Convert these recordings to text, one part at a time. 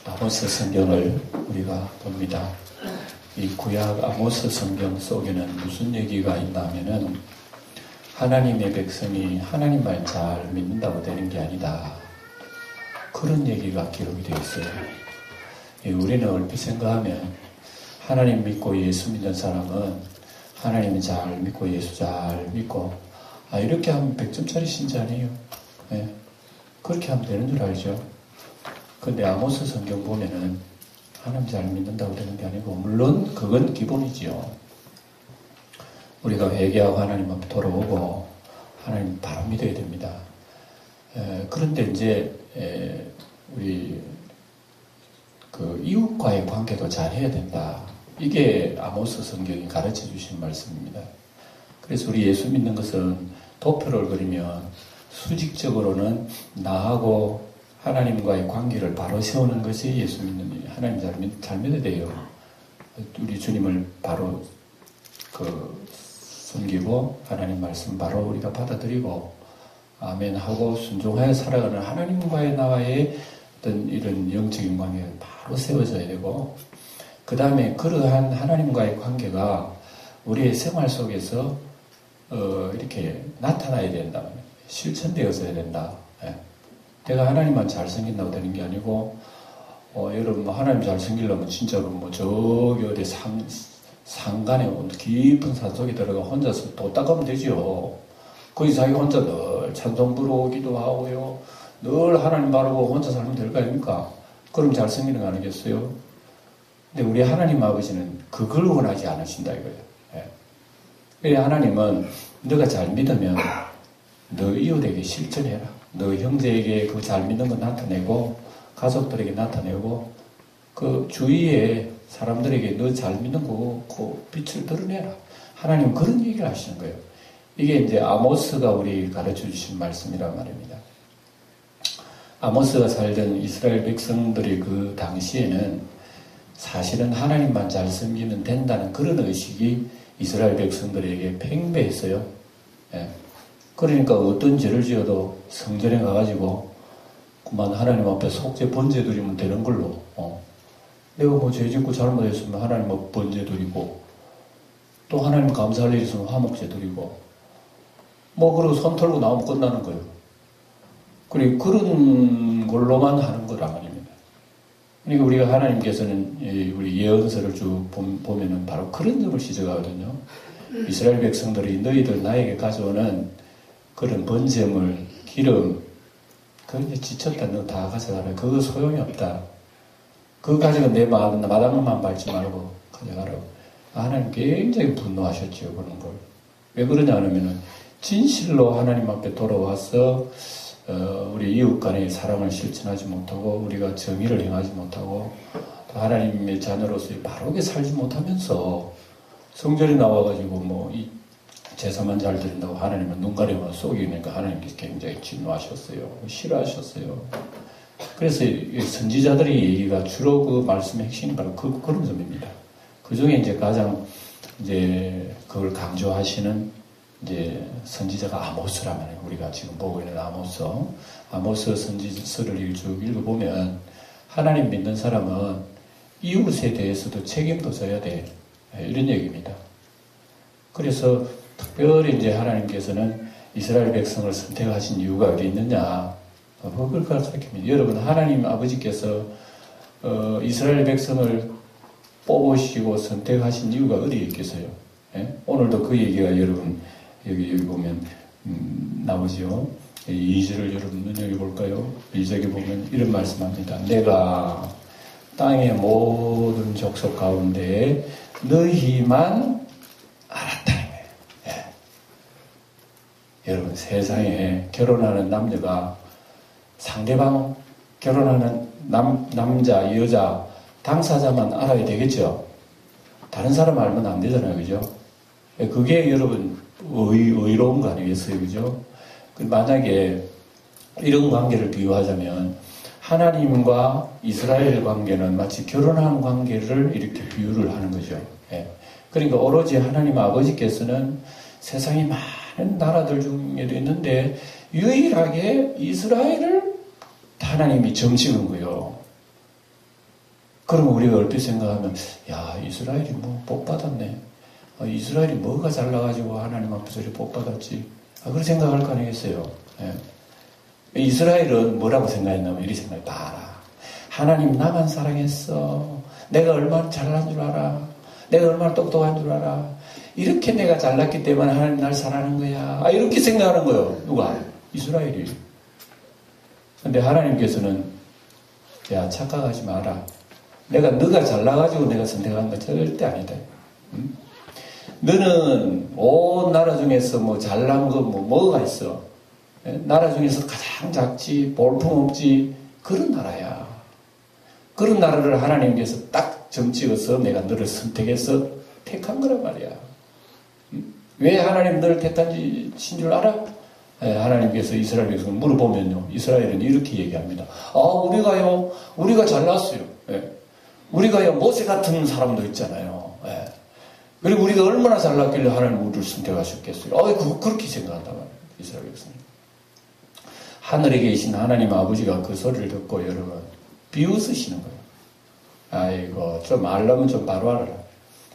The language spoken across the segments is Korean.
아모스 성경을 우리가 봅니다. 이 구약 아모스 성경 속에는 무슨 얘기가 있나 하면은 하나님의 백성이 하나님 말 잘 믿는다고 되는 게 아니다. 그런 얘기가 기록이 되어 있어요. 우리는 얼핏 생각하면 하나님 믿고 예수 믿는 사람은 하나님 잘 믿고 예수 잘 믿고 이렇게 하면 100점짜리 신자 아니에요. 네. 그렇게 하면 되는 줄 알죠. 근데 아모스 성경 보면은 하나님 잘 믿는다고 되는 게 아니고 물론 그건 기본이지요. 우리가 회개하고 하나님 앞에 돌아오고 하나님 바로 믿어야 됩니다. 그런데 이제 우리 그 이웃과의 관계도 잘 해야 된다. 이게 아모스 성경이 가르쳐 주신 말씀입니다. 그래서 우리 예수 믿는 것은 도표를 그리면 수직적으로는 나하고 하나님과의 관계를 바로 세우는 것이 예수 믿는 하나님 잘 믿어야 돼요. 우리 주님을 바로 섬기고 하나님 말씀 바로 우리가 받아들이고 아멘 하고 순종하여 살아가는 하나님과의 나와의 어떤 이런 영적인 관계가 바로 세워져야 되고 그 다음에 그러한 하나님과의 관계가 우리의 생활 속에서 이렇게 나타나야 된다. 실천되어져야 된다. 내가 하나님만 잘 섬긴다고 되는 게 아니고 여러분 하나님 잘 섬기려면 진짜로 저기 어디 산간에 깊은 산속에 들어가 혼자서 도 닦으면 되죠. 거기 자기 혼자 늘 찬송 부르기도 하고요. 늘 하나님 바라보고 혼자 살면 될 거 아닙니까? 그럼 잘 섬기는 거 아니겠어요? 근데 우리 하나님 아버지는 그걸 원하지 않으신다 이거예요. 그래 하나님은 너가 잘 믿으면 너 이웃에게 실천해라. 너 형제에게 그 잘 믿는 거 나타내고 가족들에게 나타내고 그 주위에 사람들에게 너 잘 믿는 거 그 빛을 드러내라. 하나님은 그런 얘기를 하시는 거예요. 이게 이제 아모스가 우리 가르쳐 주신 말씀이란 말입니다. 아모스가 살던 이스라엘 백성들이 그 당시에는 사실은 하나님만 잘 섬기면 된다는 그런 의식이 이스라엘 백성들에게 팽배했어요. 그러니까 어떤 죄를 지어도 성전에 가가지고 그만 하나님 앞에 속죄 번제 드리면 되는 걸로 내가 죄 짓고 잘못했으면 하나님 앞에 번제 드리고 또 하나님 감사할 일 있으면 화목제 드리고 그리고 손 털고 나오면 끝나는 거예요. 그리고 그런 걸로만 하는 거란 말입니다. 그러니까 우리가 하나님께서는 우리 예언서를 쭉 보면은 바로 그런 점을 지적하거든요. 이스라엘 백성들이 너희들 나에게 가져오는 그런 번제물, 기름, 그거 이제 지쳤다. 너 다 가져가라. 그거 소용이 없다. 그거 가지고 내 마당만 밟지 말고 가져가라고. 하나님 굉장히 분노하셨죠. 그런 걸. 왜 그러냐 하면은 진실로 하나님 앞에 돌아와서 우리 이웃 간의 사랑을 실천하지 못하고 우리가 정의를 행하지 못하고 또 하나님의 자녀로서 바르게 살지 못하면서 성전에 나와가지고 이 제사만 잘 드린다고 하나님은 눈 가리면 속이니까 하나님께서 굉장히 진노하셨어요. 싫어하셨어요. 그래서 선지자들의 얘기가 주로 그 말씀의 핵심이 바로 그런 점입니다. 그 중에 이제 가장 그걸 강조하시는 선지자가 아모스라면 우리가 지금 보고 있는 아모스 선지서를 쭉 읽어보면 하나님 믿는 사람은 이웃에 대해서도 책임도 져야 돼. 이런 얘기입니다. 그래서 특별히 하나님께서는 이스라엘 백성을 선택하신 이유가 어디 있느냐. 그걸 가르쳐줍니다. 여러분, 하나님 아버지께서, 이스라엘 백성을 뽑으시고 선택하신 이유가 어디에 있겠어요? 예? 오늘도 그 얘기가 여러분, 여기 보면, 나오죠. 2절을 여러분 눈여겨볼까요? 2절에 보면 이런 말씀합니다. 내가 땅의 모든 족속 가운데 너희만 알았다. 예. 여러분, 세상에 결혼하는 남녀가 상대방 결혼하는 남자, 여자, 당사자만 알아야 되겠죠? 다른 사람 알면 안 되잖아요. 그죠? 그게 여러분, 의로운 거 아니겠어요? 그죠? 만약에 이런 관계를 비유하자면 하나님과 이스라엘 관계는 마치 결혼한 관계를 이렇게 비유를 하는 거죠. 예. 그러니까 오로지 하나님 아버지께서는 세상에 많은 나라들 중에도 있는데 유일하게 이스라엘을 하나님이 정치는 거예요. 그러면 우리가 얼핏 생각하면, 야, 이스라엘이 뭐 복 받았네. 이스라엘이 뭐가 잘나가지고 하나님 앞에서 이렇게 복 받았지. 그런 생각할 거 아니겠어요. 예. 이스라엘은 뭐라고 생각했냐면 이렇게 생각해. 봐라. 하나님 나만 사랑했어. 내가 얼마나 잘난 줄 알아. 내가 얼마나 똑똑한 줄 알아. 이렇게 내가 잘났기 때문에 하나님 날 사랑하는 거야. 이렇게 생각하는 거예요. 누가? 이스라엘이. 근데 하나님께서는 야, 착각하지 마라. 너가 잘나가지고 내가 선택한 건 절대 아니다. 응? 너는 온 나라 중에서 뭐 잘난 거 뭐가 있어? 나라 중에서 가장 작지, 볼품없지, 그런 나라야. 그런 나라를 하나님께서 딱 점찍어서 내가 너를 선택해서 택한 거란 말이야. 응? 왜 하나님 너를 택한지 줄 알아? 하나님께서 이스라엘 백성을 물어보면요, 이스라엘은 이렇게 얘기합니다. 우리가 잘났어요. 우리가요, 모세 같은 사람도 있잖아요. 그리고 우리가 얼마나 잘났길래 하나님 우리를 선택하셨겠어요. 그렇게 생각한단 말이에요, 이스라엘 백성이. 하늘에 계신 하나님 아버지가 그 소리를 듣고 여러분, 비웃으시는 거예요. 아이고, 좀 알려면 좀 바로 알아라.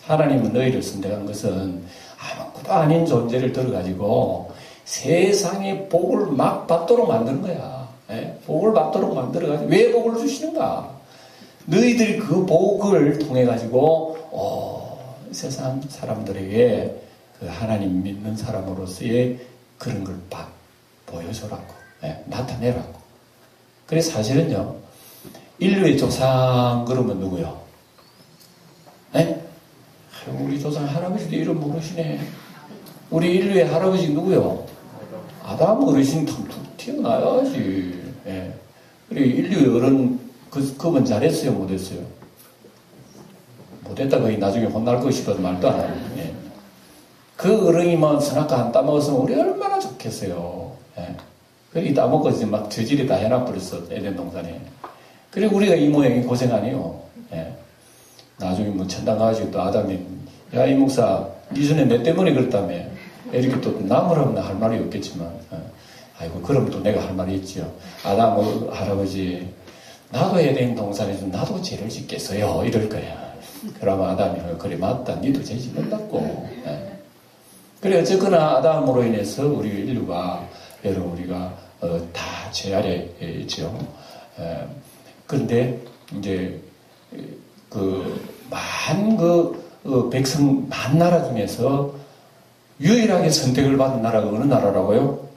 하나님은 너희를 선택한 것은 아무것도 아닌 존재를 들어가지고 세상에 복을 막 받도록 만드는 거야. 복을 받도록 만들어가지고, 왜 복을 주시는가? 너희들이 그 복을 통해가지고, 세상 사람들에게 그 하나님 믿는 사람으로서의 그런 걸 보여줘라고, 나타내라고. 그래서 사실은요, 인류의 조상 그러면 누구요? 우리 조상 할아버지도 이름 모르시네. 우리 인류의 할아버지 누구요? 아담 어르신 툭툭 튀어나야지. 그리고 인류의 어른, 그분 잘했어요? 못했어요? 못했다 거의 나중에 혼날 거 싶어서 말도 안 하고. 그 어른이만 선악과 안 따먹었으면 우리 얼마나 좋겠어요. 그리고 따먹고 이제 막 저질이 다 해놔버렸어, 에덴 동산에. 그리고 우리가 이 모양이 고생 아니에요. 나중에 뭐 천당 가가지고 또 아담이, 야, 이 목사, 니 전에 내 때문에 그랬다며. 이렇게 또 남으라면 할 말이 없겠지만, 아이고, 그럼 또 내가 할 말이 있지요. 아담 할아버지, 나도 에덴 동산에서 나도 죄를 짓겠어요. 이럴 거야. 그러면 아담이, 그래, 맞다. 니도 죄 짓는다고. 그래, 어쨌거나 아담으로 인해서 우리 인류가, 여러분, 우리가, 다 죄 아래 있죠. 그런데, 이제, 백성, 만 나라 중에서 유일하게 선택을 받은 나라가 어느 나라라고요?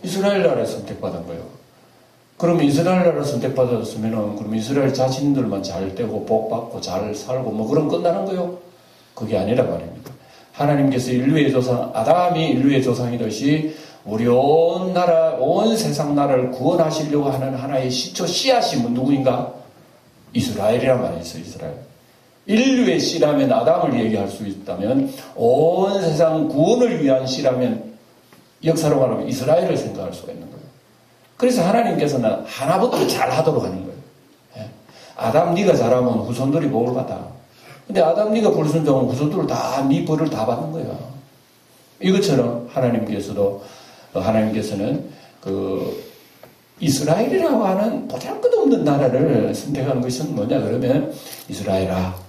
이스라엘 나라에 선택받은 거예요. 그러면 이스라엘 나라 선택받았으면은, 그럼 이스라엘 자신들만 잘 되고, 복받고, 잘 살고, 뭐, 그럼 끝나는 거요? 그게 아니라 말입니다. 하나님께서 인류의 조상, 아담이 인류의 조상이듯이, 우리 온 나라, 온 세상 나라를 구원하시려고 하는 하나의 시초, 씨앗이 누구인가? 이스라엘이란 말이 있어요, 이스라엘. 인류의 씨라면 아담을 얘기할 수 있다면, 온 세상 구원을 위한 씨라면, 역사로 말하면 이스라엘을 생각할 수가 있는 거예요. 그래서 하나님께서는 하나부터 잘하도록 하는 거예요. 아담 네가 잘하면 후손들이 복을 받아. 근데 아담 네가 불순종하면 후손들을 다 네 벌을 다 받는 거야. 이것처럼 하나님께서는 그 이스라엘이라고 하는 보잘것없는 나라를 선택한 것은 뭐냐 그러면, 이스라엘아,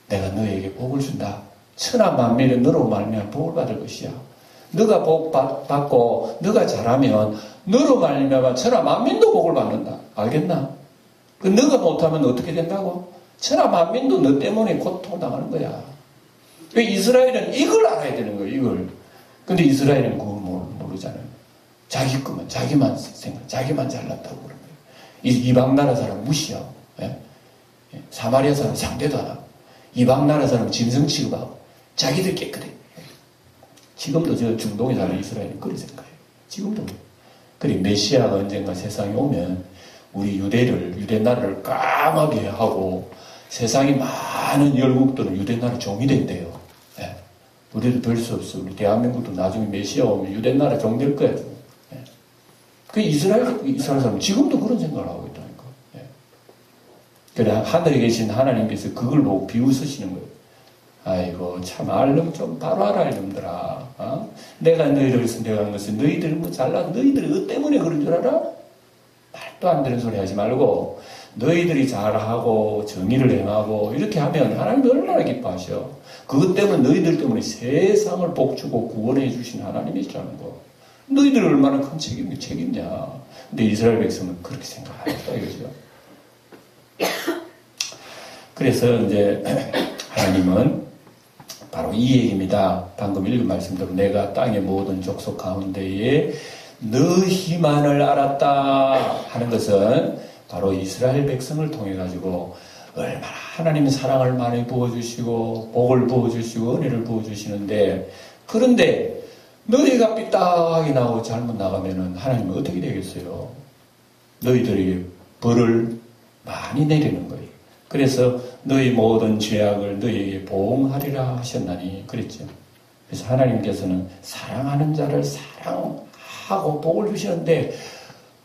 내가 너에게 복을 준다. 천하 만민이 너로 말미암아 복을 받을 것이야. 너가 복 받고 너가 잘하면 너로 말미암아 천하 만민도 복을 받는다. 알겠나? 너가 못하면 어떻게 된다고? 천하 만민도 너 때문에 고통당하는 거야. 이스라엘은 이걸 알아야 되는 거예요. 이걸. 근데 이스라엘은 그걸 모르잖아요. 자기 것만, 자기만 생각, 자기만 잘났다고 그런 거예요. 이방 나라 사람 무시하고, 사마리아 사람 상대도 안 하고, 이방 나라 사람 짐승 취급하고, 자기들 깨끗해. 지금도 저 중동에 사는 이스라엘은 그런 생각해요. 지금도. 그래, 메시아가 언젠가 세상에 오면, 우리 유대 나라를 깡하게 하고, 세상에 많은 열국들은 유대 나라 종이 된대요. 우리도 별 수 없어. 우리 대한민국도 나중에 메시아 오면 유대 나라 종 될 거야. 그 이스라엘 사람 지금도 그런 생각을 하고 있다니까. 그래, 하늘에 계신 하나님께서 그걸 보고 비웃으시는 거예요. 아이고, 참, 알름 좀 바로 알아, 이놈들아. 내가 너희를 선택한 것은 너희들 뭐 잘난, 너희들 뭐 때문에 그런 줄 알아? 말도 안 되는 소리 하지 말고 너희들이 잘하고 정의를 행하고 이렇게 하면 하나님이 얼마나 기뻐하셔. 그것 때문에 너희들 때문에 세상을 복주고 구원해 주신 하나님이시라는 거. 너희들 얼마나 큰 책임냐. 근데 이스라엘 백성은 그렇게 생각하겠다 이거죠. 그래서 이제 하나님은 바로 이 얘기입니다. 방금 읽은 말씀대로 내가 땅의 모든 족속 가운데에 너희만을 알았다 하는 것은 바로 이스라엘 백성을 통해 가지고 얼마나 하나님의 사랑을 많이 부어주시고 복을 부어주시고 은혜를 부어주시는데, 그런데 너희가 삐딱하게 나오고 잘못 나가면은 하나님은 어떻게 되겠어요? 너희들에게 벌을 많이 내리는 거예요. 그래서 너희 모든 죄악을 너희에게 보응하리라 하셨나니 그랬죠. 그래서 하나님께서는 사랑하는 자를 사랑하고 복을 주시는데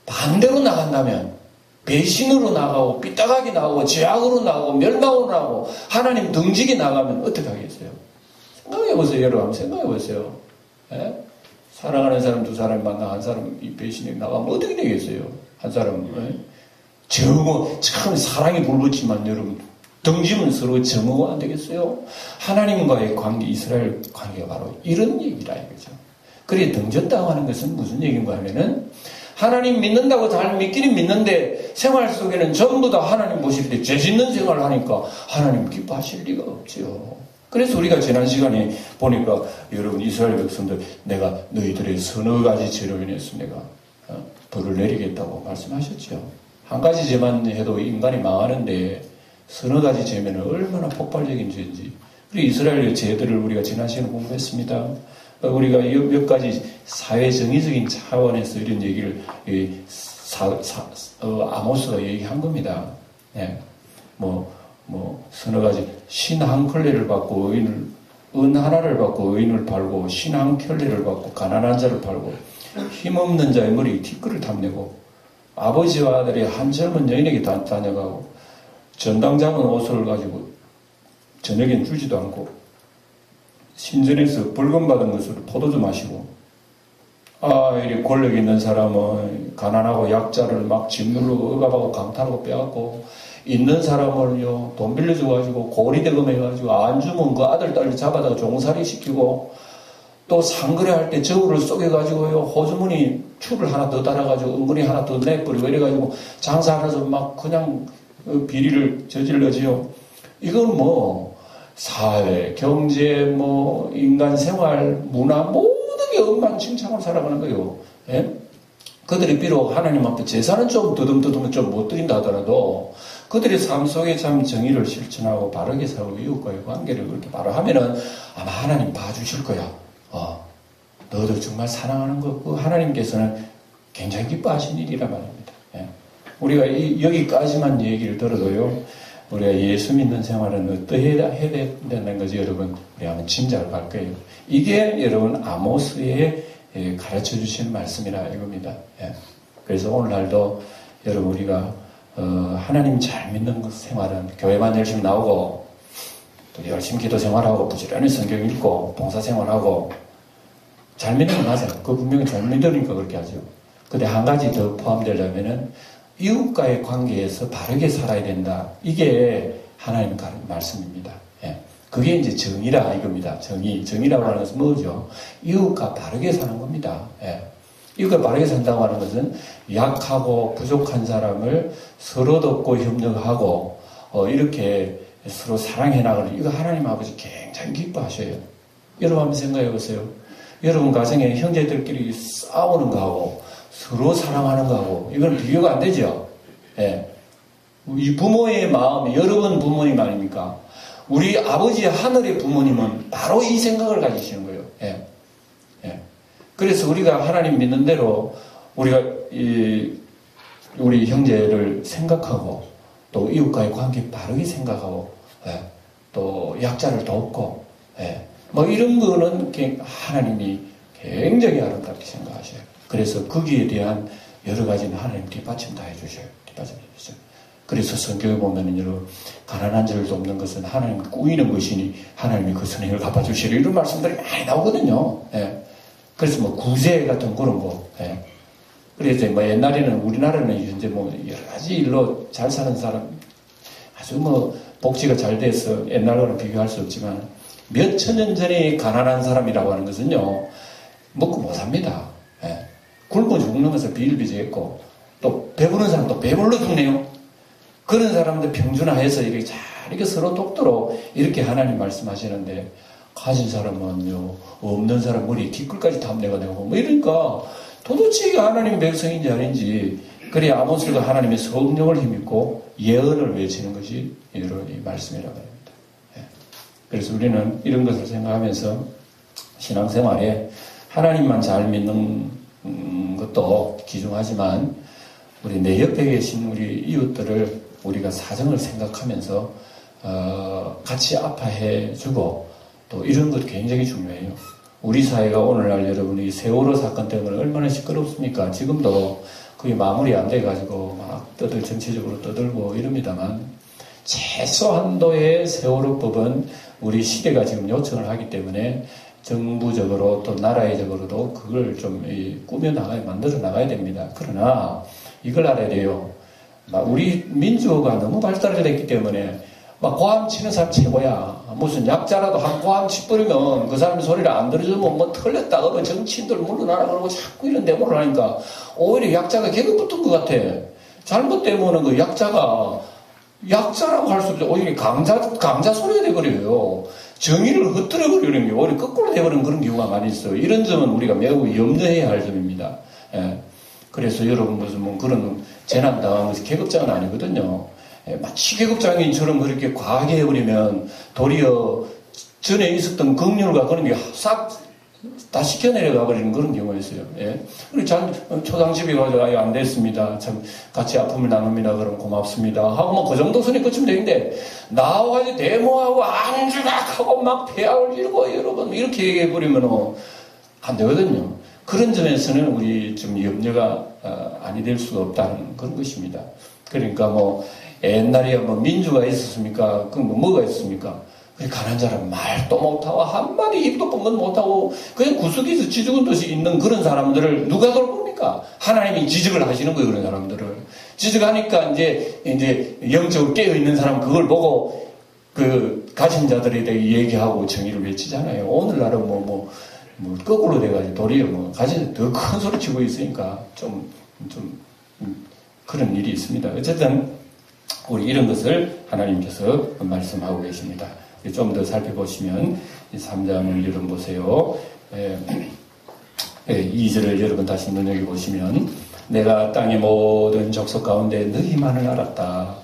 반대로 나간다면, 배신으로 나가고 삐딱하게 나가고 죄악으로 나가고 멸망으로 나가고 하나님 등지게 나가면 어떻게 하겠어요? 생각해보세요. 여러분 한번 생각해보세요. 예? 사랑하는 사람 두 사람 만나 한 사람 이 배신에 나가면 어떻게 되겠어요? 한 사람은 예? 정오, 참 사랑이 불붙지만 여러분 등지면 서로 정오가 안 되겠어요? 하나님과의 관계, 이스라엘 관계가 바로 이런 얘기라 이거죠. 그래 등졌다고 하는 것은 무슨 얘기인가 하면은 하나님 믿는다고 잘 믿기는 믿는데 생활 속에는 전부 다 하나님 보실 때 죄 짓는 생활을 하니까 하나님 기뻐하실 리가 없죠. 그래서 우리가 지난 시간에 보니까 여러분 이스라엘 백성들 내가 너희들의 서너 가지 죄로 인해서 내가 벌을 내리겠다고 말씀하셨죠. 한 가지 죄만 해도 인간이 망하는데 서너 가지 죄면 얼마나 폭발적인 죄인지. 그리고 이스라엘의 죄들을 우리가 지난 시간에 공부했습니다. 우리가 몇 가지 사회 정의적인 차원에서 이런 얘기를 아모스가 얘기한 겁니다. 예. 서너 가지 신 한 켤레를 받고 은 하나를 받고 의인을 팔고 신 한 켤레를 받고 가난한 자를 팔고 힘없는 자의 머리에 티끌을 탐내고 아버지와 아들이 한 젊은 여인에게 다녀가고 전당 잡은 옷을 가지고 저녁엔 주지도 않고 신전에서 벌금 받은 것으로 포도주 마시고, 이리 권력 있는 사람은 가난하고 약자를 막 짓눌러 억압하고 강탈하고 빼앗고, 있는 사람을요 돈 빌려줘가지고 고리대금 해가지고 안 주면 그 아들 딸 잡아다가 종살이 시키고, 또 상거래할 때 저울을 쏘개가지고요 호주머니 줄을 하나 더 달아가지고 은근히 하나 더 내버리고 이래가지고 장사하면서 막 그냥 비리를 저질러지요. 이건 사회, 경제, 인간 생활, 문화, 모든 게 엉망진창으로 살아가는 거예요. 예? 그들이 비록 하나님 앞에 제사는 좀 더듬더듬 좀 못 드린다 하더라도 그들의 삶 속에 참 정의를 실천하고 바르게 살고 이웃과의 관계를 그렇게 바로 하면은 아마 하나님 봐주실 거야. 너도 정말 사랑하는 거, 그 하나님께서는 굉장히 기뻐하신 일이란 말입니다. 예? 우리가 여기까지만 얘기를 들어도요, 우리가 예수 믿는 생활은 어떻게 해야 된다는 거지 여러분 우리 한번 짐작을 갈 거예요. 이게 여러분 아모스의 가르쳐 주신 말씀이라 이겁니다. 예. 그래서 오늘날도 여러분 우리가 하나님 잘 믿는 생활은 교회만 열심히 나오고 또 열심히 기도 생활하고 부지런히 성경 읽고 봉사 생활하고 잘 믿는 건 맞아요. 그 분명히 잘 믿으니까 그렇게 하죠. 근데 한 가지 더 포함되려면은 이웃과의 관계에서 바르게 살아야 된다. 이게 하나님 말씀입니다. 예. 그게 이제 정의라 이겁니다. 정의라고 하는 것은 뭐죠? 이웃과 바르게 사는 겁니다. 예. 이웃과 바르게 산다고 하는 것은 약하고 부족한 사람을 서로 돕고 협력하고 이렇게 서로 사랑해 나가는, 이거 하나님 아버지 굉장히 기뻐하셔요. 여러분 한번 생각해 보세요. 여러분 가정에 형제들끼리 싸우는 거하고 서로 사랑하는 거하고 이건 비교가 안 되죠. 예. 이 부모의 마음이, 여러분 부모님 아닙니까? 우리 아버지의 하늘의 부모님은 바로 이 생각을 가지시는 거예요. 예. 예. 그래서 우리가 하나님 믿는 대로 우리가 우리 형제를 생각하고 또 이웃과의 관계 바르게 생각하고 또 약자를 돕고 이런 거는 하나님이 굉장히 아름답게 생각하셔요. 그래서 거기에 대한 여러 가지는 하나님 뒷받침 다 해주셔요. 뒷받침 해주셔요. 그래서 성경에 보면은 여러분 가난한 자를 돕는 것은 하나님 꾸이는 것이니 하나님이 그 선행을 갚아주시려, 이런 말씀들이 많이 나오거든요. 그래서 구제 같은 그런 거. 그래서 뭐 옛날에는 우리나라는 현재 뭐 여러 가지 일로 잘 사는 사람, 아주 뭐 복지가 잘 돼서 옛날과는 비교할 수 없지만 몇 천 년 전에 가난한 사람이라고 하는 것은요, 먹고 못 삽니다. 예. 굶어 죽는 것을 비일비재했고, 또 배부른 사람도 배불러 죽네요. 그런 사람들 평준화해서 이렇게 잘 이렇게 서로 돕도록 이렇게 하나님 말씀하시는데, 가진 사람은요, 없는 사람 머리 뒤끝까지 탐내가 되고, 뭐 이러니까 도대체 이게 하나님의 백성인지 아닌지, 그래 아모스가 하나님의 성령을 힘입고 예언을 외치는 것이 이런 이 말씀이라고 합니다. 예. 그래서 우리는 이런 것을 생각하면서 신앙생활에 하나님만 잘 믿는 것도 귀중하지만 우리 내 옆에 계신 우리 이웃들을 우리가 사정을 생각하면서 같이 아파해주고 또 이런 것 굉장히 중요해요. 우리 사회가 오늘날 여러분이 세월호 사건 때문에 얼마나 시끄럽습니까? 지금도 그게 마무리 안 돼가지고 막 정치적으로 떠들고 이럽니다만 최소한도의 세월호법은 우리 시대가 지금 요청을 하기 때문에 정부적으로 또 나라적으로도 그걸 좀 만들어 나가야 됩니다. 그러나 이걸 알아야 돼요. 우리 민주가 너무 발달됐기 때문에 막 고함 치는 사람 최고야. 무슨 약자라도 한 고함 치버리면 그 사람 소리를 안 들어주면 뭐 틀렸다 그러면 정치인들 물러나라 그러고 자꾸 이런 데모를 하니까 오히려 약자가 개그 붙은 것 같아. 잘못되면 그 약자가 약자라고 할 수 없죠. 오히려 강자 소리가 돼버려요. 정의를 흐트러버리는 게 오히려 거꾸로 돼버리는 그런 경우가 많이 있어요. 이런 점은 우리가 매우 염려해야 할 점입니다. 예. 그래서 여러분 무슨 뭐 그런 재난 당한 것이 계급장은 아니거든요. 예. 마치 계급장인처럼 그렇게 과하게 해버리면 도리어 전에 있었던 긍휼과 그런 게 싹 다 시켜내려가 버리는 그런 경우가 있어요. 예. 그리고 초상집에 가서 아예 안 됐습니다. 참 같이 아픔을 나눕니다. 그럼 고맙습니다. 하고 뭐 그 정도 선에 끝이면 되는데 나와가지고 데모하고 안주락하고 막 폐하를 이러고 여러분 이렇게 얘기해 버리면 안 되거든요. 그런 점에서는 우리 좀 염려가 아니 될 수가 없다는 그런 것입니다. 그러니까 뭐 옛날에 뭐 민주가 있었습니까? 그럼 뭐가 있습니까? 가난한 사람 말도 못하고 한마디 입도 뻥긋 못하고 그냥 구석에서 지죽은 듯이 있는 그런 사람들을 누가 돌봅니까? 하나님이 지적을 하시는 거예요. 그런 사람들을 지적하니까 이제 영적으로 깨어있는 사람 그걸 보고 그 가진 자들에 대해 얘기하고 정의를 외치잖아요. 오늘날은 뭐 거꾸로 돼가지고 도리어 뭐 가진 더 큰 소리 치고 있으니까 좀 그런 일이 있습니다. 어쨌든 우리 이런 것을 하나님께서 말씀하고 계십니다. 좀 더 살펴보시면 3장을 여러분 보세요. 2절을 여러분 다시 눈여겨보시면 내가 땅의 모든 족속 가운데 너희만을 알았다.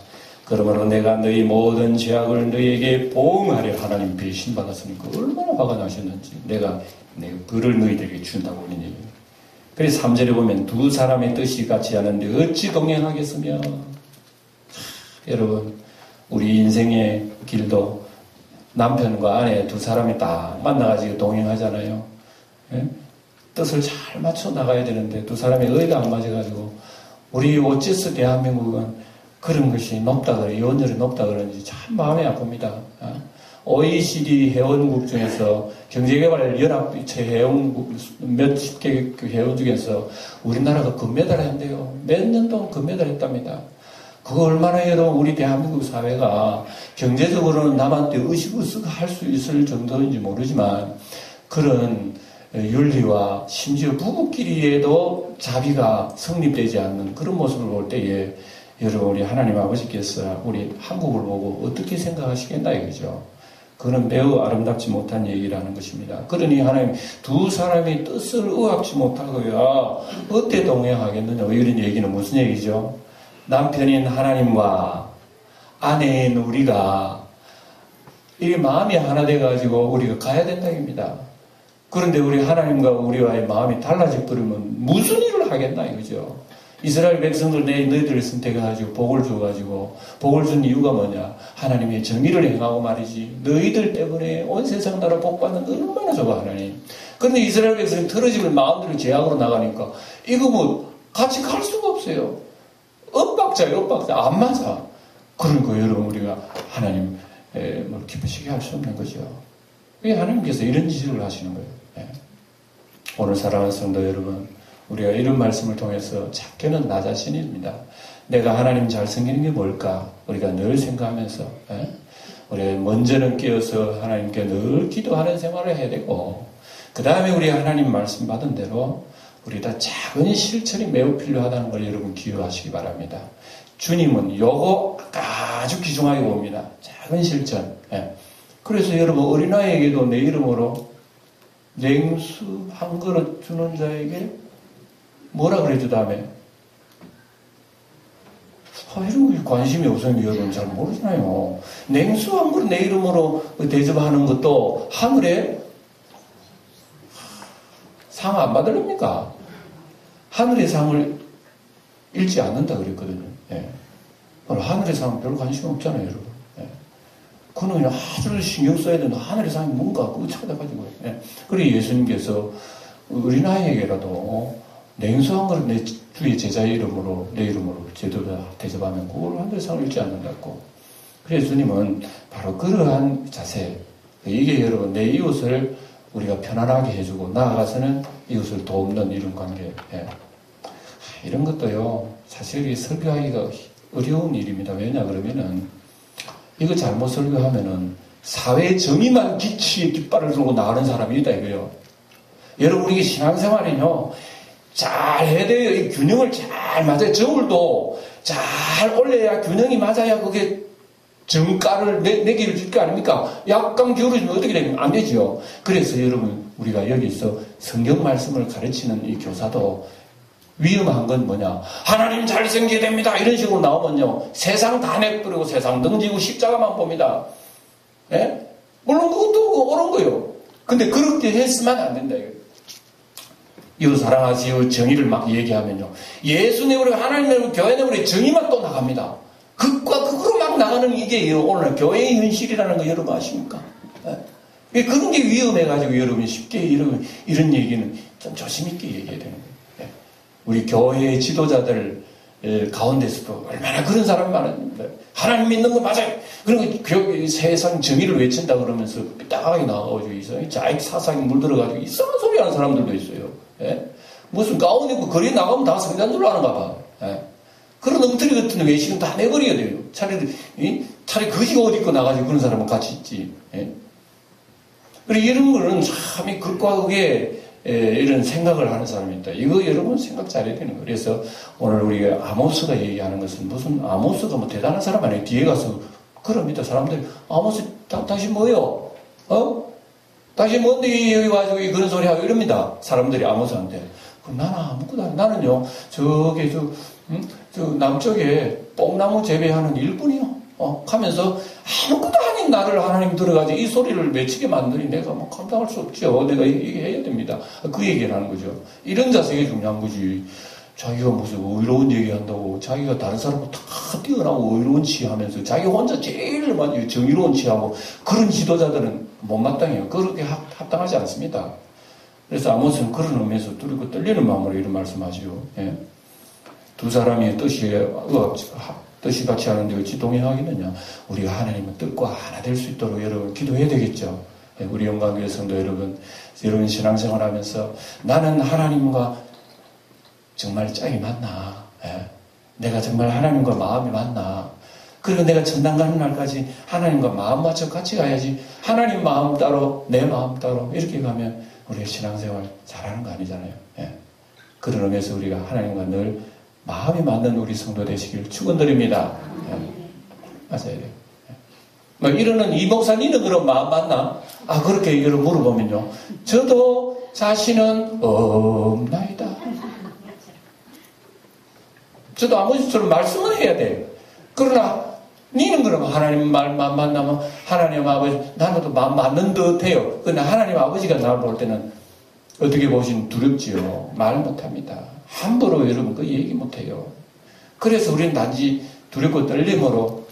그러므로 내가 너희 모든 죄악을 너희에게 보응하려 하나님 배신받았으니까 얼마나 화가 나셨는지 내가 그를 너희들에게 준다고 하는 얘기예요. 그래서 3절에 보면 두 사람의 뜻이 같지 않은데 어찌 동행하겠으며 여러분 우리 인생의 길도 남편과 아내 두 사람이 딱 만나가지고 동행하잖아요. 예? 뜻을 잘 맞춰 나가야 되는데 두 사람이 의가 안 맞아가지고 우리 어째서 대한민국은 그런 것이 높다 그래 이혼율이 높다 그러는지 참 마음이 아픕니다. OECD 회원국 중에서 경제개발연합체 회원국 몇십 개 회원 중에서 우리나라가 금메달 했는데요. 몇 년 동안 금메달 했답니다. 그거 얼마나 여러분 우리 대한민국 사회가 경제적으로는 남한테 의식의식 할 수 있을 정도인지 모르지만 그런 윤리와 심지어 부부끼리에도 자비가 성립되지 않는 그런 모습을 볼 때에 여러분 우리 하나님 아버지께서 우리 한국을 보고 어떻게 생각하시겠나 이거죠. 그는 매우 아름답지 못한 얘기라는 것입니다. 그러니 하나님 두 사람이 뜻을 의합치 못하고야 어때 동행하겠느냐 이런 얘기는 무슨 얘기죠? 남편인 하나님과 아내인 우리가 이 마음이 하나 돼가지고 우리가 가야 된다입니다. 그런데 우리 하나님과 우리와의 마음이 달라져 버리면 무슨 일을 하겠나 이거죠. 이스라엘 백성들 너희들을 선택해가지고 복을 줘가지고 복을 준 이유가 뭐냐? 하나님의 정의를 행하고 말이지. 너희들 때문에 온 세상 나라 복 받는 거 얼마나 좋아 하나님. 그런데 이스라엘 백성이 틀어지면 마음대로 제약으로 나가니까 이거 뭐 같이 갈 수가 없어요. 엇박자예요, 엇박자. 안 맞아. 그러니까 여러분 우리가 하나님 뭘 기쁘시게 할 수 없는 거죠. 왜 하나님께서 이런 지적을 하시는 거예요? 네. 오늘 사랑하는 성도 여러분, 우리가 이런 말씀을 통해서 작게는 나 자신입니다. 내가 하나님 잘 섬기는 게 뭘까? 우리가 늘 생각하면서 우리 먼저는 깨어서 하나님께 늘 기도하는 생활을 해야 되고 그 다음에 우리 하나님 말씀 받은 대로 우리 다 작은 실천이 매우 필요하다는 걸 여러분 기억하시기 바랍니다. 주님은 요거 아주 귀중하게 봅니다. 작은 실천. 그래서 여러분 어린아이에게도 내 이름으로 냉수 한 그릇 주는 자에게 뭐라 그랬죠 다음에? 이런 거 관심이 없으면 여러분 잘 모르잖아요. 냉수 한 그릇 내 이름으로 대접하는 것도 하늘에 상 안 받으렵니까? 하늘의 상을 잃지 않는다 그랬거든요. 하늘의 상은 별로 관심 없잖아요, 여러분. 그는 아주 신경 써야 되는 하늘의 상이 뭔가 그거 찾아가지고. 그리고 예수님께서 어린아이에게라도 냉수 한 그릇 내 주의 제자의 이름으로, 내 이름으로 제도다 대접하면 그걸 하늘의 상을 잃지 않는다고. 그래서 예수님은 바로 그러한 자세. 이게 여러분, 내 이웃을 우리가 편안하게 해주고, 나아가서는 이웃을 돕는 이런 관계. 이런 것도요, 사실 이 설교하기가 어려운 일입니다. 왜냐, 그러면은, 이거 잘못 설교하면은, 사회 정의만 기치에 깃발을 들고 나가는 사람이 있다, 이거요. 여러분, 이게 신앙생활은요, 잘 해야 돼요. 이 균형을 잘 맞아요. 저울도 잘 올려야 균형이 맞아야 그게 정가를 내기를 줄 게 아닙니까? 약간 기울어지면 어떻게 되면 안 되죠. 그래서 여러분, 우리가 여기서 성경 말씀을 가르치는 이 교사도 위험한 건 뭐냐? 하나님 잘 섬겨야 됩니다. 이런 식으로 나오면요. 세상 다 내버리고 세상 등지고 십자가만 봅니다. 물론 그것도 옳은 거예요. 근데 그렇게 했으면 안 된다. 이웃 사랑하시오 정의를 막 얘기하면요. 예수 내버리고 하나님 내버리고 교회 내버리고 정의만 또 나갑니다. 극과 극으로 막 나가는 이게 오늘 교회의 현실이라는 거 여러분 아십니까? 그런 게 위험해가지고 여러분이 쉽게 이런 얘기는 좀 조심 있게 얘기해야 되는 거예요. 우리 교회의 지도자들 가운데서도 얼마나 그런 사람이 많은데 하나님 믿는 거 맞아요. 그리고 세상 정의를 외친다 그러면서 삐딱하게 나와가지고 자기 사상에 물들어가지고 이상한 소리 하는 사람들도 있어요. 무슨 가운 입고 거리에 나가면 다 성자인 줄 아는가 봐. 그런 엉터리 같은 외식은 다 내버려야 돼요. 차라리 거지가 옷 입고 나가지고 그런 사람은 같이 있지. 그리고 이런 거는 참 극과 극의 이런 생각을 하는 사람이 있다. 이거 여러분 생각 잘해야 되는 거예요. 그래서 오늘 우리가 아모스가 얘기하는 것은 무슨 아모스가 뭐 대단한 사람 아니에요. 뒤에 가서 그럽니다. 사람들이 아모스 당신 뭐예요? 당신 뭔데 여기 와가지고 그런 소리 하고 이럽니다. 사람들이 아모스한테. 그럼 나는 아무것도 안 나는요. 저기 저 남쪽에 뽕나무 재배하는 일꾼이요. 하면서 아무것도 아닌 나를 하나님 들어가지고 이 소리를 외치게 만드니 내가 뭐 감당할 수 없죠. 내가 이게 해야 됩니다. 그 얘기를 하는 거죠. 이런 자세가 중요한 거지. 자기가 무슨 의로운 얘기한다고 자기가 다른 사람보다 다 뛰어나고 의로운 치하면서 자기 혼자 제일 많이 정의로운 치하고 그런 지도자들은 못마땅해요. 그렇게 합당하지 않습니다. 그래서 아모스는 그런 의미에서 두렵고 떨리는 마음으로 이런 말씀하시오. 두 사람이 뜻이 같이 하는데 어찌 동행하겠느냐. 우리가 하나님의 뜻과 하나 될 수 있도록 여러분 기도해야 되겠죠. 우리 영광교회 성도 여러분 신앙생활 하면서 나는 하나님과 정말 짝이 맞나. 내가 정말 하나님과 마음이 맞나. 그리고 내가 천당 가는 날까지 하나님과 마음 맞춰 같이 가야지. 하나님 마음 따로 내 마음 따로 이렇게 가면 우리의 신앙생활 잘하는 거 아니잖아요. 그런 의미에서 우리가 하나님과 늘 마음이 맞는 우리 성도 되시길 축원드립니다. 맞아야 돼요. 뭐 이러는 이 목사님은 그럼 마음 맞나? 그렇게 이걸 물어보면요. 저도 자신은 없나이다. 저도 아버지처럼 말씀을 해야 돼요. 그러나 니는 그러면 하나님 말만 만나면 하나님 아버지 나도 마음 맞는 듯 해요. 그러나 하나님 아버지가 나를 볼 때는 어떻게 보시면 두렵지요. 말 못합니다. 함부로 여러분 그 얘기 못해요. 그래서 우리는 단지 두렵고 떨림으로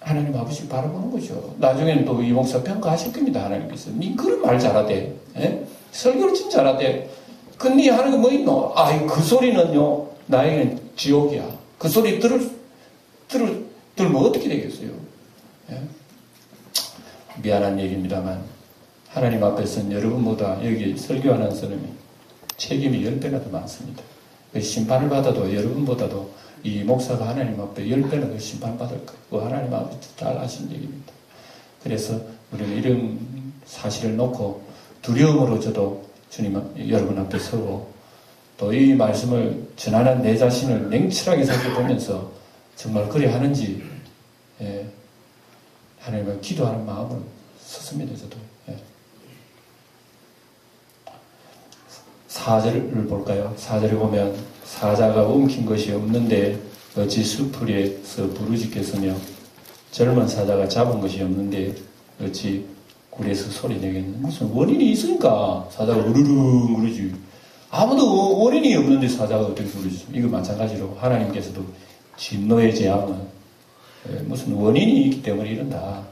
하나님 아버지 바라보는 거죠. 나중에는 또 이 목사 평가하실 겁니다. 하나님께서. 니 그런 말 잘하대. 설교를 진짜 잘하대. 근데 하는 게 뭐 있노? 그 소리는요 나에게는 지옥이야. 그 소리 들으면 어떻게 되겠어요? 미안한 얘기입니다만 하나님 앞에서는 여러분보다 여기 설교하는 사람이 책임이 10배나 더 많습니다. 심판을 받아도 여러분보다도 이 목사가 하나님 앞에 10배나 더 심판받을 거예요. 그 하나님 앞에 잘 아신 얘기입니다. 그래서 우리는 이런 사실을 놓고 두려움으로 저도 주님 여러분 앞에 서고 또 이 말씀을 전하는 내 자신을 냉철하게 살펴보면서 정말 그래 하는지 하나님을 기도하는 마음으로 섰습니다. 저도. 4절을 볼까요? 4절에 보면 사자가 움킨 것이 없는데 어찌 수풀에서 부르짖겠으며 젊은 사자가 잡은 것이 없는데 어찌 굴에서 소리 내겠느냐. 무슨 원인이 있으니까 사자가 으르릉 그러지. 아무도 원인이 없는데 사자가 어떻게 그러지. 이거 마찬가지로 하나님께서도 진노의 재앙은 무슨 원인이 있기 때문에 이런다.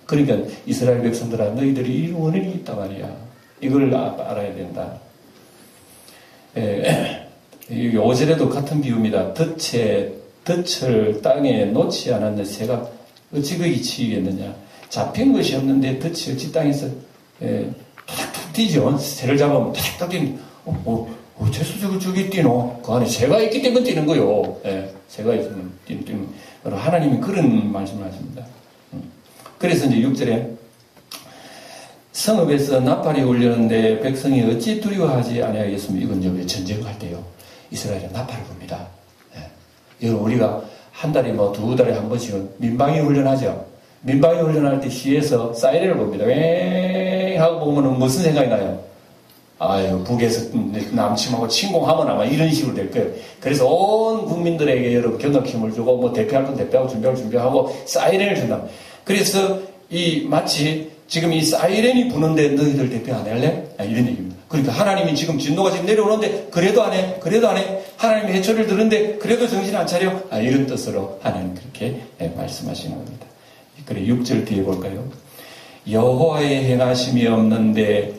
그러니까 이스라엘 백성들아 너희들이 이 원인이 있단 말이야. 이걸 알아야 된다. 5절에도 같은 비유입니다. 덫을 땅에 놓지 않았는 새가 어찌 거기 치이겠느냐. 잡힌 것이 없는데 덫이 어찌 땅에서 탁탁 뛰죠. 새를 잡으면 탁탁 뛰는 재수 저기 뛰노. 그 안에 새가 있기 때문에 뛰는 거요. 새가 있으면 뛰는. 하나님이 그런 말씀을 하십니다. 그래서 이제 6절에 성읍에서 나팔이 울렸는데 백성이 어찌 두려워하지 아니하겠습니까? 이건 이제 전쟁할 때요. 이스라엘은 나팔을 붑니다. 여러분 우리가 한 달에 뭐 2달에 한 번씩은 민방위 훈련하죠. 민방위 훈련할 때 시에서 사이렌을 봅니다. 왱 하고 보면은 무슨 생각이 나요? 아유 북에서 남침하고 침공하면 아마 이런 식으로 될 거예요. 그래서 온 국민들에게 여러분 경각힘을 주고 뭐 대표할 건 대표하고 준비하고 사이렌을 준다. 그래서 마치 지금 이 사이렌이 부는데 너희들 대표 안 할래? 이런 얘기입니다. 그러니까 하나님이 지금 진노가 지금 내려오는데 그래도 안 해. 하나님이 해초를 들은데 그래도 정신 안 차려. 이런 뜻으로 하나님 그렇게 말씀하시는 겁니다. 그래 6절 뒤에 볼까요? 여호와의 행하심이 없는데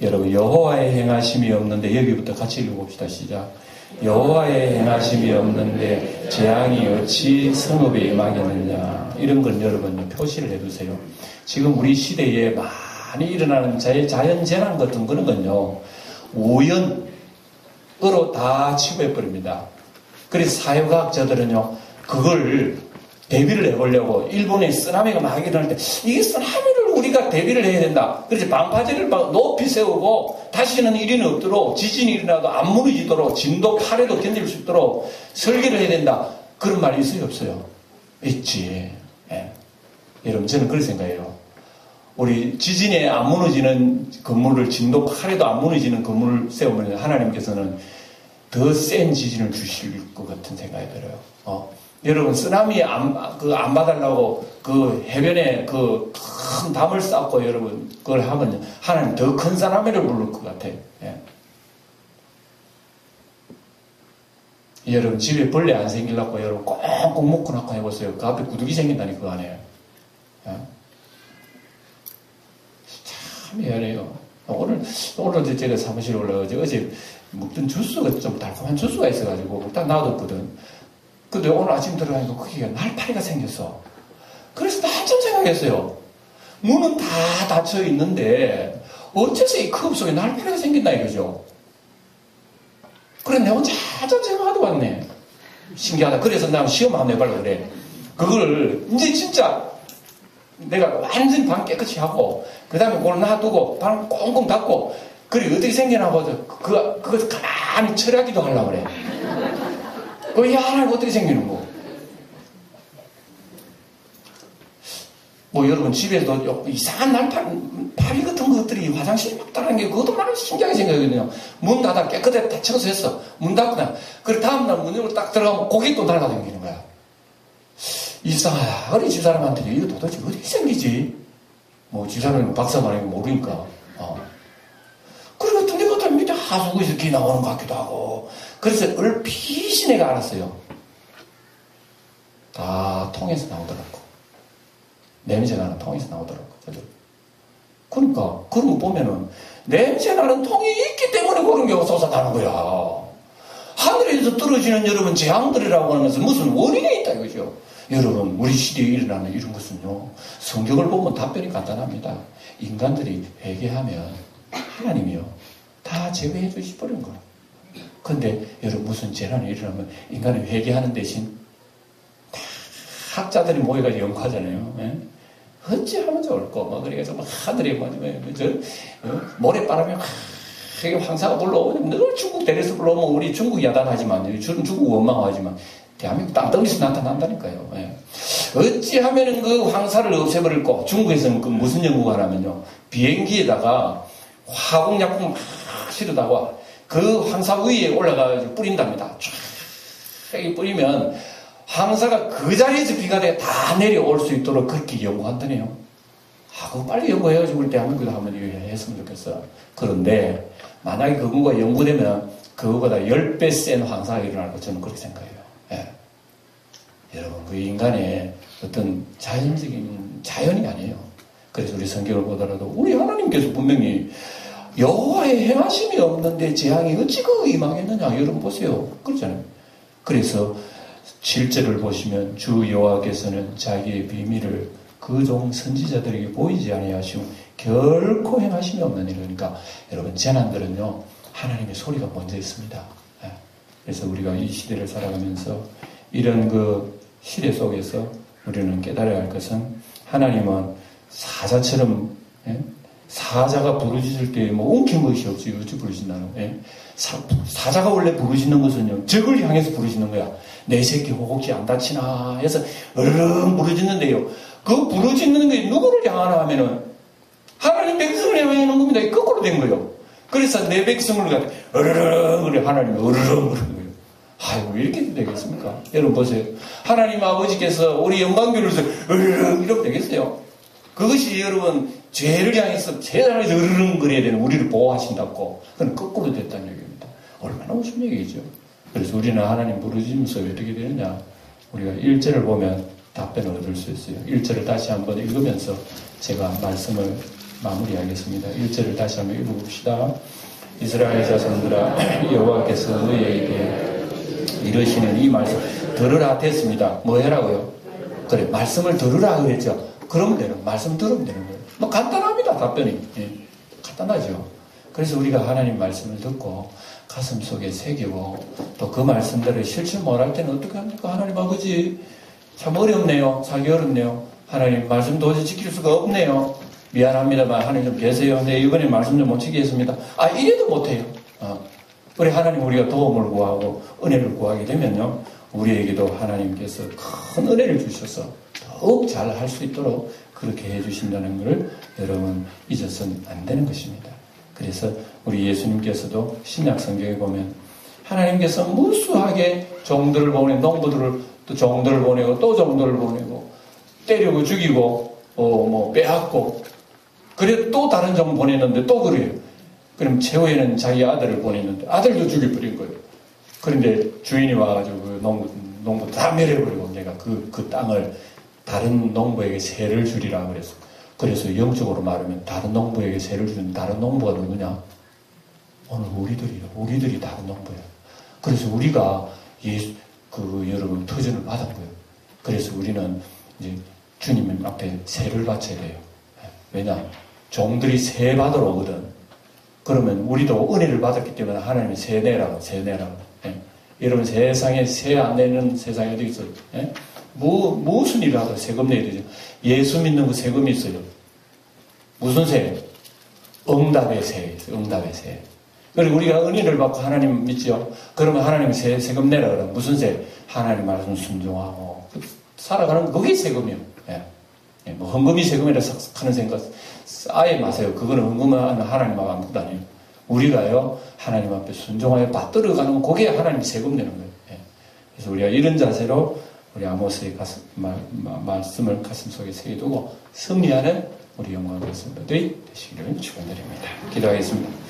여러분 여호와의 행하심이 없는데 여기부터 같이 읽어봅시다. 시작. 여호와의 행하심이 없는데 재앙이 어찌 성읍에 임하겠느냐. 이런 건 여러분 표시를 해두세요. 지금 우리 시대에 많이 일어나는 자연재난 같은 그런 건요 우연으로 다 치부해버립니다. 그래서 사회과학자들은요 그걸 대비를 해보려고 일본의 쓰나미가 막 일어날 때 이게 쓰나미를 우리가 대비를 해야 된다. 그래서 방파제를 막 높이 세우고 다시는 일이 없도록 지진이 일어나도 안 무너지도록 진도 8에도 견딜 수 있도록 설계를 해야 된다. 그런 말이 있어요 없어요? 있지. 여러분 저는 그런 생각해요. 우리 지진에 안 무너지는 건물을 진도 8에도 안 무너지는 건물을 세우면 하나님께서는 더 센 지진을 주실 것 같은 생각이 들어요. 여러분 쓰나미 안 봐달라고 그 해변에 그 큰 담을 쌓고 여러분 그걸 하면 하나님 더 큰 쓰나미를 부를 것 같아. 여러분 집에 벌레 안 생기려고 여러분 꽁꽁 묶어놓고 해보세요. 그 앞에 구두기 생긴다니 그거 안에. 참 미안해요. 오늘도 제가 사무실에 올라가서 어제 먹던 주스가 좀 달콤한 주스가 있어가지고 딱 놔뒀거든. 근데 오늘 아침 들어가니까 거기가 날파리가 생겼어. 그래서 나 한참 생각했어요. 문은 다 닫혀 있는데 어째서 이 컵 속에 날파리가 생긴다 이거죠. 그래 내가 혼자 한참 생각하다 왔네. 신기하다. 그래서 나 시험 한번 해보려고 그래. 그걸 이제 진짜 내가 완전히 방 깨끗이 하고 그 다음에 그걸 놔두고 방 꽁꽁 닫고 그래 어떻게 생기나 보자. 그거 가만히 철하기도 하려고 그래. 그게 하나님 어떻게 생기는 거? 뭐 여러분 집에도 이상한 날파리 같은 것들이 화장실에 막 따라다니는 게 그것도 나는 신기하게 생각하거든요. 문 닫아 깨끗하게 다 청소했어. 했어. 문 닫고 그래 다음날 문 열고 딱 들어가면 고기 또 날아다니는 거야. 이상하다. 어린 집사람한테 이거 도대체 어떻게 생기지? 뭐 집사람은 박사도 아니고 모르니까. 그리고 어떤 것들 밑에 하수구에서 기 나오는 것 같기도 하고. 그래서 얼핏이 내가 알았어요. 다 통에서 나오더라고. 냄새나는 통에서 나오더라고. 그러니까 그런 거 보면은 냄새나는 통이 있기 때문에 그런 게 쏟아나는 거야. 하늘에서 떨어지는 여러분 재앙들이라고 하면서 무슨 원인이 있다 이거죠. 여러분 우리 시대에 일어나는 이런 것은요 성경을 보면 답변이 간단합니다. 인간들이 회개하면 하나님이요 다 제거해 주시버린 거예요. 근데 여러분 무슨 재난이 일어나면 인간이 회개하는 대신 다 학자들이 모여가지고 연구하잖아요. 예? 어찌하면 좋을까? 막 그래가지고 막 하늘에 모래바람이 이게 황사가 불러오면 늘 중국 대리에서 불러오면 우리 중국 야단하지만 중국 원망하지만 대한민국 땅덩이에서 나타난다니까요. 예. 어찌하면은 그 황사를 없애버릴까? 중국에서는 그 무슨 연구가 하냐면요, 비행기에다가 화공약품 막 실어다가 그 황사 위에 올라가서 뿌린답니다. 쫙 뿌리면 황사가 그 자리에서 비가 돼 다 내려올 수 있도록 그렇게 연구한다네요. 그거 빨리 연구해가지고 우리 대한민국도 한번 했으면 좋겠어. 그런데 만약에 그거가 연구되면 그거보다 10배 센 황사가 일어날 거 저는 그렇게 생각해요. 예. 여러분, 그 인간의 어떤 자연이 아니에요. 그래서 우리 성경을 보더라도 우리 하나님께서 분명히 여호와의 행하심이 없는데 재앙이 어찌 그 임하겠느냐, 여러분 보세요. 그렇잖아요. 그래서 7절을 보시면 주 여호와께서는 자기의 비밀을 그 종 선지자들에게 보이지 아니하시고 결코 행하심이 없는 일. 그러니까 여러분, 재난들은요 하나님의 소리가 먼저 있습니다. 그래서 우리가 이 시대를 살아가면서 이런 그 시대 속에서 우리는 깨달아야 할 것은, 하나님은 사자처럼, 사자가 부르짖을 때 뭐 엉킨 것이 없지 어찌 부르짖나요? 사자가 원래 부르짖는 것은요, 적을 향해서 부르짖는 거야. 내 새끼 혹시 안 다치나 해서 으르렁 부르짖는데요, 그 부르짖는 게 누구를 향하나 하면은 하나님 백성을 향하는 겁니다. 거꾸로 된 거예요. 그래서 내 백성을 갖다 으르렁 그래, 하나님이 으르렁 그러는 거예요. 아이고, 왜 이렇게 되겠습니까? 여러분 보세요. 하나님 아버지께서 우리 영광교회에서 으르렁 이러면 되겠어요? 그것이 여러분 죄를 향해서 세상에서 으르렁 거려야 되는 우리를 보호하신다고, 그건 거꾸로 됐다는 얘기입니다. 얼마나 무슨 얘기죠? 그래서 우리는 하나님 부르짖으면서 어떻게 되느냐, 우리가 1절을 보면 답변을 얻을 수 있어요. 1절을 다시 한번 읽으면서 제가 말씀을 마무리하겠습니다. 1절을 다시 한번 읽어봅시다. 이스라엘 자손들아, 여호와께서 너희에게 이러시는 이 말씀 들으라 됐습니다. 뭐 해라고요? 그래, 말씀을 들으라 그랬죠. 그러면 되는, 말씀 들으면 되는 거예요. 뭐 간단합니다, 답변이. 간단하죠. 그래서 우리가 하나님 말씀을 듣고 가슴 속에 새기고 또 그 말씀대로 실천 못할 때는 어떻게 합니까? 하나님 아버지, 참 어렵네요. 살기 어렵네요. 하나님 말씀 도저히 지킬 수가 없네요. 미안합니다만 하나님 좀 계세요. 네, 이번에 말씀 좀 못 지키겠습니다. 이래도 못해요. 우리 하나님, 우리가 도움을 구하고 은혜를 구하게 되면요, 우리에게도 하나님께서 큰 은혜를 주셔서 더욱 잘 할 수 있도록 그렇게 해주신다는 것을 여러분 잊어서는 안 되는 것입니다. 그래서 우리 예수님께서도 신약 성경에 보면 하나님께서 무수하게 종들을 보내, 농부들을 또 종들을 보내고 또 종들을 보내고 때리고 죽이고 빼앗고, 그래 또 다른 종 보냈는데 또 그래요. 그럼 최후에는 자기 아들을 보냈는데 아들도 죽여버린 거예요. 그런데 주인이 와가지고 그 농부 다 멸해버리고 내가 그 땅을 다른 농부에게 세를 주리라 그랬어. 그래서 영적으로 말하면 다른 농부에게 세를 주는 다른 농부가 누구냐? 오늘 우리들이 다른 농부예요. 그래서 우리가 여러분 터전을 받은 거예요. 그래서 우리는 이제 주님 앞에 세를 바쳐야 돼요. 왜냐? 종들이 세 받으러 오거든. 그러면 우리도 은혜를 받았기 때문에 하나님이 세 내라고. 여러분, 세상에 세 안 내는 세상에 어디 있어요? 무슨 일을 하도 세금 내야 되죠. 예수 믿는 거 세금이 있어요. 무슨 세? 응답의 세. 응답의 세. 그리고 우리가 은혜를 받고 하나님 믿죠? 그러면 하나님 세금 내라 그러면 무슨 세? 하나님 말씀 순종하고 살아가는 거, 그게 세금이에요. 뭐 헌금이 세금이라 하는 생각 아예 마세요. 그거는 헌금하는 하나님하고 아무것도 아니에요. 우리가요, 하나님 앞에 순종하여 받들어가는 그게 하나님 세금 내는 거예요. 그래서 우리가 이런 자세로 우리 아모스의 말씀을 가슴속에 새겨두고 승리하는 우리 영광의 성도들이 되시기를 축원드립니다. 기도하겠습니다.